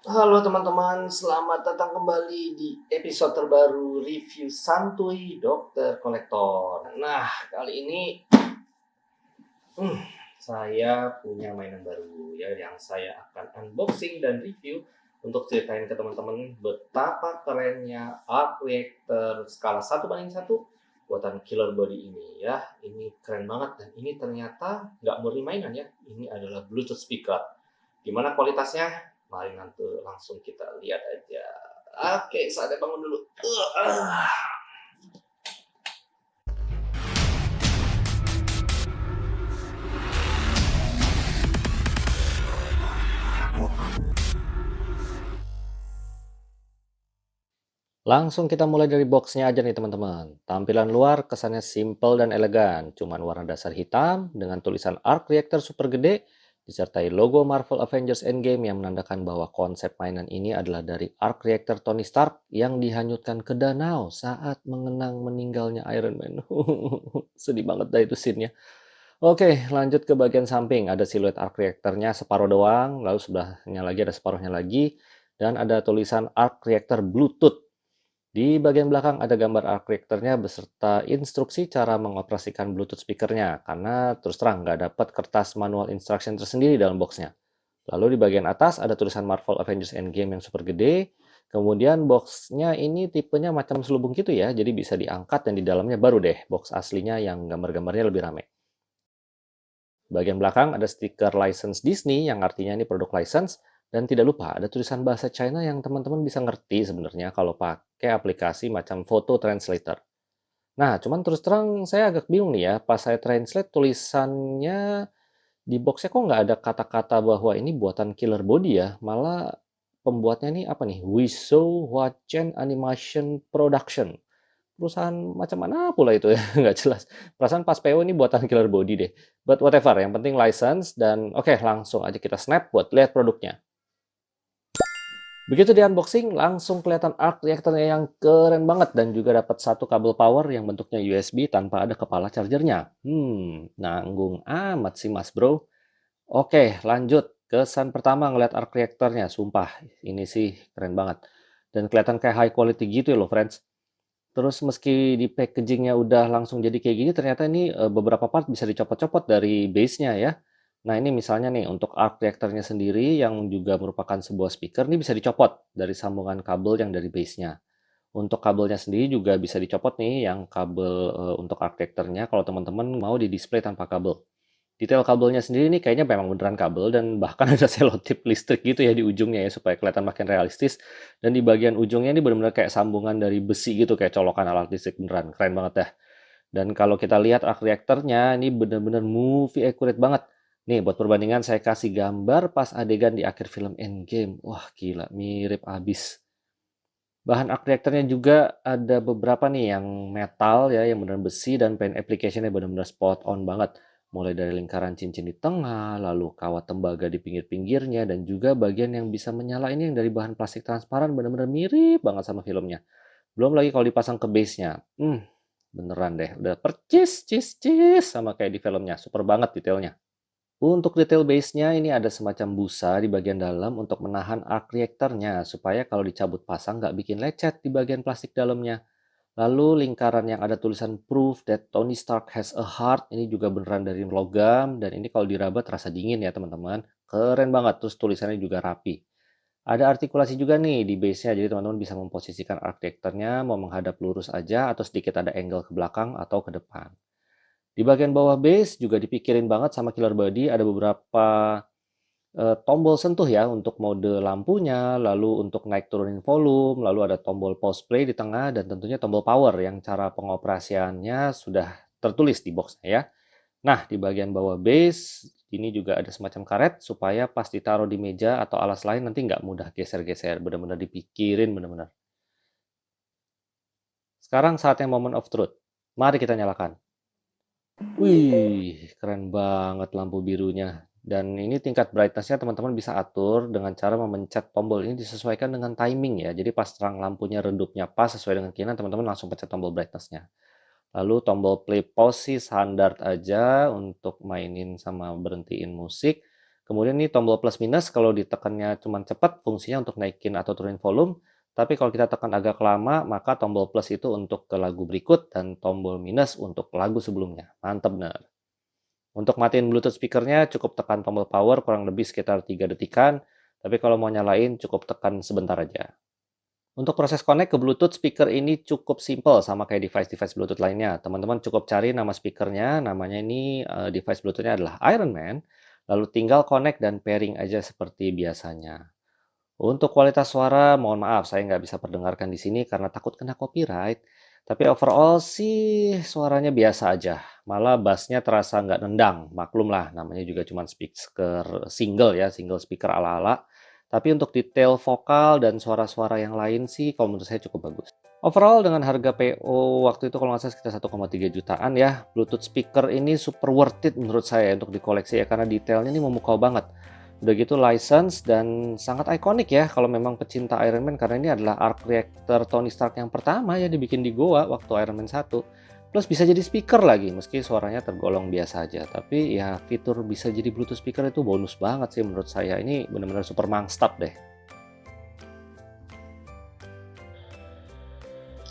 Halo teman-teman, selamat datang kembali di episode terbaru review santuy Dokter Kolektor. Nah, kali ini saya punya mainan baru ya yang saya akan unboxing dan review untuk ceritain ke teman-teman betapa kerennya Arc Reactor skala 1:1 buatan Killer Body ini ya. Ini keren banget dan ini ternyata nggak murni mainan ya. Ini adalah Bluetooth speaker. Gimana kualitasnya? Mari nanti langsung kita lihat aja. Oke, saatnya bangun dulu. Langsung kita mulai dari boxnya aja nih teman-teman. Tampilan luar kesannya simple dan elegan. Cuman warna dasar hitam dengan tulisan Arc Reactor super gede, disertai logo Marvel Avengers Endgame yang menandakan bahwa konsep mainan ini adalah dari Arc Reactor Tony Stark yang dihanyutkan ke danau saat mengenang meninggalnya Iron Man. Sedih banget dah itu scene-nya. Oke, lanjut ke bagian samping. Ada siluet arc reactor-nya separuh doang, lalu sebelahnya lagi ada separuhnya lagi, dan ada tulisan arc reactor Bluetooth. Di bagian belakang ada gambar arc reactor-nya beserta instruksi cara mengoperasikan Bluetooth speaker-nya, karena terus terang nggak dapat kertas manual instruction tersendiri dalam boxnya. Lalu di bagian atas ada tulisan Marvel Avengers Endgame yang super gede. Kemudian boxnya ini tipenya macam selubung gitu ya, jadi bisa diangkat dan di dalamnya baru deh box aslinya yang gambar-gambarnya lebih rame. Bagian belakang ada stiker license Disney yang artinya ini produk license, dan tidak lupa ada tulisan bahasa China yang teman-teman bisa ngerti sebenarnya kalau pakai aplikasi macam Photo Translator. Nah, cuman terus terang saya agak bingung nih ya, pas saya translate tulisannya di boxnya kok nggak ada kata-kata bahwa ini buatan Killer Body ya, malah pembuatnya nih apa nih, Wishou Huachen Animation Production. Perusahaan macam mana pula itu ya, nggak jelas. Perasaan pas PO ini buatan Killer Body deh. But whatever, yang penting license dan oke, langsung aja kita snap buat lihat produknya. Begitu di unboxing, langsung kelihatan arc reactor-nya yang keren banget dan juga dapat satu kabel power yang bentuknya USB tanpa ada kepala chargernya. Nanggung amat sih mas bro. Oke, lanjut. Kesan pertama ngeliat arc reactor-nya, sumpah, ini sih keren banget. Dan kelihatan kayak high quality gitu ya loh friends. Terus meski di packaging-nya udah langsung jadi kayak gini, ternyata ini beberapa part bisa dicopot-copot dari base-nya ya. Nah ini misalnya nih untuk arc reactor-nya sendiri yang juga merupakan sebuah speaker, ini bisa dicopot dari sambungan kabel yang dari base-nya. Untuk kabelnya sendiri juga bisa dicopot nih yang kabel untuk arc reactor-nya kalau teman-teman mau di-display tanpa kabel. Detail kabelnya sendiri nih kayaknya memang beneran kabel dan bahkan ada selotip listrik gitu ya di ujungnya ya supaya kelihatan makin realistis. Dan di bagian ujungnya ini benar-benar kayak sambungan dari besi gitu kayak colokan alat listrik beneran. Keren banget dah. Dan kalau kita lihat arc reactor-nya ini bener-bener movie accurate banget. Nih buat perbandingan saya kasih gambar pas adegan di akhir film Endgame. Wah gila mirip abis. Bahan arc reactor-nya juga ada beberapa nih yang metal ya, yang benar besi dan paint application-nya benar-benar spot on banget. Mulai dari lingkaran cincin di tengah, lalu kawat tembaga di pinggir-pinggirnya, dan juga bagian yang bisa menyala ini yang dari bahan plastik transparan benar-benar mirip banget sama filmnya. Belum lagi kalau dipasang ke base-nya. Beneran deh, udah percis, cis, cis sama kayak di filmnya. Super banget detailnya. Untuk detail base-nya ini ada semacam busa di bagian dalam untuk menahan arc reactor-nya supaya kalau dicabut pasang nggak bikin lecet di bagian plastik dalamnya. Lalu lingkaran yang ada tulisan Proof that Tony Stark has a heart ini juga beneran dari logam dan ini kalau diraba terasa dingin ya teman-teman. Keren banget, terus tulisannya juga rapi. Ada artikulasi juga nih di base-nya, jadi teman-teman bisa memposisikan arc reactor-nya mau menghadap lurus aja atau sedikit ada angle ke belakang atau ke depan. Di bagian bawah base juga dipikirin banget sama Killer Body, ada beberapa tombol sentuh ya untuk mode lampunya, lalu untuk naik turunin volume, lalu ada tombol pause play di tengah, dan tentunya tombol power yang cara pengoperasiannya sudah tertulis di box ya. Nah, di bagian bawah base, ini juga ada semacam karet supaya pas ditaruh di meja atau alas lain nanti nggak mudah geser-geser, benar-benar dipikirin benar-benar. Sekarang saatnya moment of truth. Mari kita nyalakan. Wih, keren banget lampu birunya. Dan ini tingkat brightness-nya teman-teman bisa atur dengan cara memencet tombol ini disesuaikan dengan timing ya. Jadi pas terang lampunya redupnya pas sesuai dengan keinginan, teman-teman langsung pencet tombol brightness-nya. Lalu tombol play pause sih standar aja untuk mainin sama berhentiin musik. Kemudian nih tombol plus minus kalau ditekannya cuman cepat fungsinya untuk naikin atau turunin volume, tapi kalau kita tekan agak lama maka tombol plus itu untuk ke lagu berikut dan tombol minus untuk lagu sebelumnya. Mantap bener. Untuk matiin Bluetooth speakernya cukup tekan tombol power kurang lebih sekitar 3 detikan, tapi kalau mau nyalain cukup tekan sebentar aja. Untuk proses connect ke Bluetooth speaker ini cukup simple sama kayak device-device Bluetooth lainnya. Teman-teman cukup cari nama speakernya, namanya ini device Bluetooth-nya adalah Iron Man, lalu tinggal connect dan pairing aja seperti biasanya. Untuk kualitas suara, mohon maaf saya nggak bisa perdengarkan di sini karena takut kena copyright. Tapi overall sih suaranya biasa aja. Malah bassnya terasa nggak nendang. Maklum lah, namanya juga cuma speaker single ya, single speaker ala-ala. Tapi untuk detail vokal dan suara-suara yang lain sih kalau menurut saya cukup bagus. Overall dengan harga PO waktu itu kalau nggak salah sekitar 1,3 jutaan ya, Bluetooth speaker ini super worth it menurut saya untuk dikoleksi ya karena detailnya ini memukau banget. Udah gitu license dan sangat ikonik ya kalau memang pecinta Iron Man karena ini adalah arc reactor Tony Stark yang pertama ya dibikin di goa waktu Iron Man 1. Plus bisa jadi speaker lagi meski suaranya tergolong biasa aja. Tapi ya fitur bisa jadi Bluetooth speaker itu bonus banget sih menurut saya. Ini benar-benar super mangstap deh.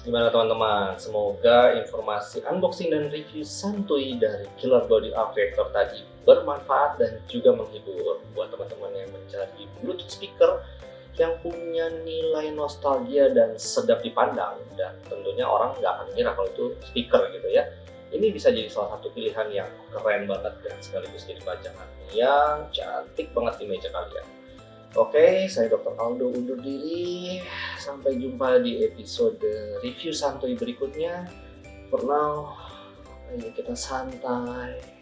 Gimana teman-teman? Semoga informasi unboxing dan review santuy dari Killer Body Arc Reactor tadi bermanfaat dan juga menghibur buat teman-teman yang mencari Bluetooth speaker yang punya nilai nostalgia dan sedap dipandang, dan tentunya orang nggak akan ngira kalau itu speaker gitu ya. Ini bisa jadi salah satu pilihan yang keren banget dan sekaligus jadi pajangan yang cantik banget di meja kalian. Oke, saya Dr. Aldo undur diri. Sampai jumpa di episode review santuy berikutnya. For now, ayo kita santai.